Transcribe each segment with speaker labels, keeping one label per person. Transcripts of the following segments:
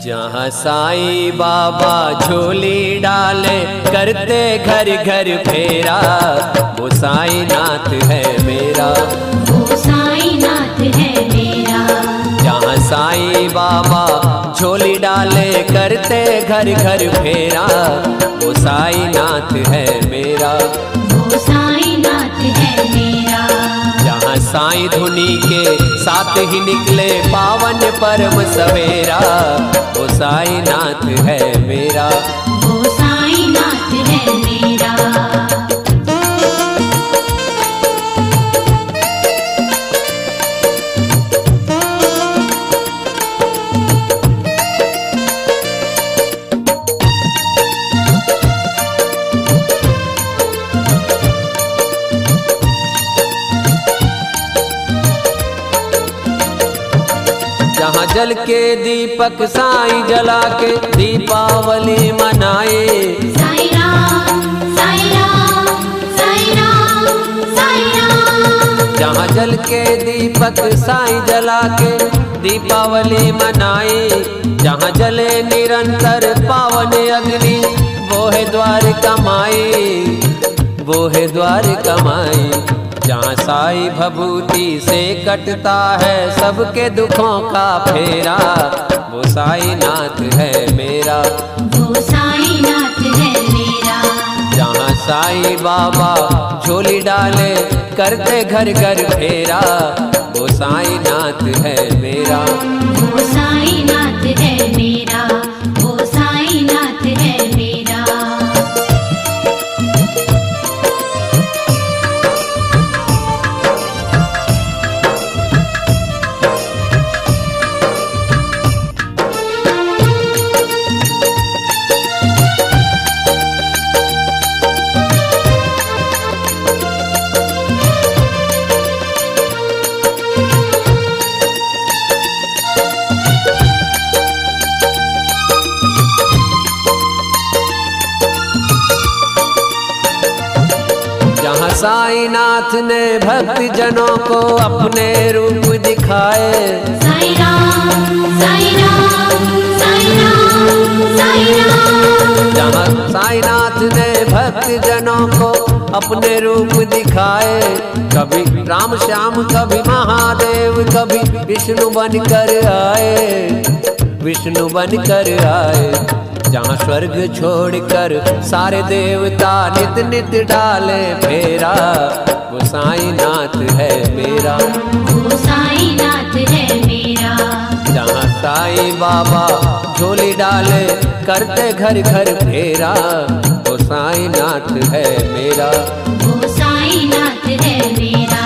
Speaker 1: जहाँ साईं बाबा झोली डाले करते घर घर फेरा, वो साईं नाथ है मेरा,
Speaker 2: वो साईं नाथ है मेरा।
Speaker 1: जहाँ साईं बाबा झोली डाले करते घर घर फेरा, वो साईं नाथ है मेरा,
Speaker 2: वो साईं नाथ है मेरा।
Speaker 1: जहाँ साईं धुनी के साथ ही निकले पावन परम सवेरा, वो साईं नाथ है मेरा,
Speaker 2: वो साईं नाथ है मेरा।
Speaker 1: जहाँ जल के दीपक साईं जला के दीपावली मनाए,
Speaker 2: साईं राम साईं राम साईं राम साईं राम।
Speaker 1: जहाँ जल के दीपक साईं जला के दीपावली मनाए, जहाँ जले निरंतर पावन अग्नि, वो है द्वार कमाई, वो है द्वार कमाई। जहाँ साईं भभूति से कटता है सबके दुखों का फेरा, वो साईं नाथ है मेरा,
Speaker 2: वो साईं नाथ है मेरा।
Speaker 1: जहाँ साईं बाबा झोली डाले करते घर घर फेरा, वो साईं नाथ है मेरा,
Speaker 2: वो साईं नाथ है मेरा, वो साईं नाथ है मेरा।
Speaker 1: जहाँ साईं नाथ ने भक्त जनों को अपने रूप दिखाए,
Speaker 2: साईं राम साईं राम साईं राम साईं राम।
Speaker 1: जहाँ साईं नाथ ने भक्त जनों को अपने रूप दिखाए, कभी राम श्याम कभी महादेव कभी विष्णु बनकर आए, विष्णु बनकर आए। जहाँ स्वर्ग छोड़कर सारे देवता नित नित डाले फेरा, वो साईं नाथ है मेरा,
Speaker 2: वो साईं नाथ है मेरा।
Speaker 1: जहाँ साईं बाबा झोली डाले करते घर घर फेरा, वो साईं नाथ है मेरा,
Speaker 2: वो साईं नाथ है मेरा।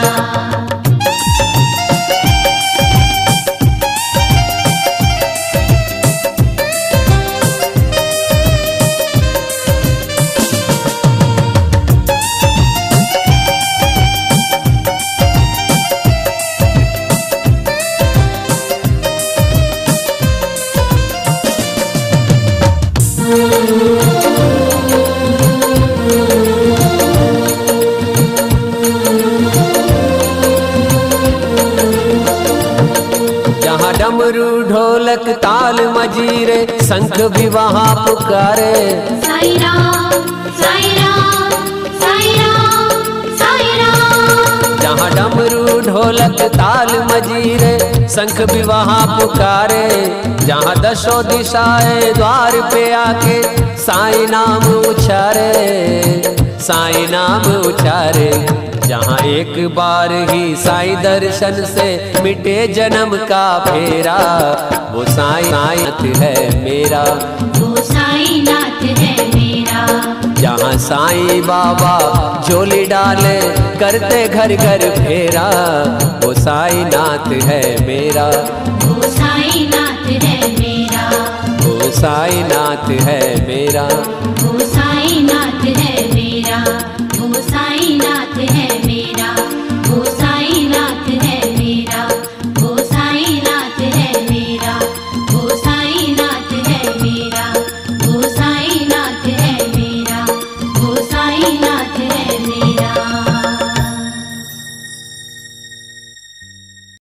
Speaker 1: जहाँ डमरू ढोलक ताल मजीरे शंख भी वहाँ पुकारे,
Speaker 2: साईं राम साईं राम साईं राम साईं राम।
Speaker 1: जहाँ डमरू ढोलक ताल मजीरे शंख भी वहाँ पुकारे, जहाँ दशों दिशाएं द्वार पे आके साईं नाम उचारे, साईं नाम उचारे। जहाँ एक बार ही साईं दर्शन से मिटे जन्म का फेरा, वो साईं नाथ है मेरा,
Speaker 2: वो साईं नाथ है मेरा।
Speaker 1: जहाँ साईं बाबा झोली डाले करते घर घर फेरा, वो साईं नाथ है मेरा,
Speaker 2: वो साईं नाथ है मेरा,
Speaker 1: वो साईं नाथ है मेरा,
Speaker 2: वो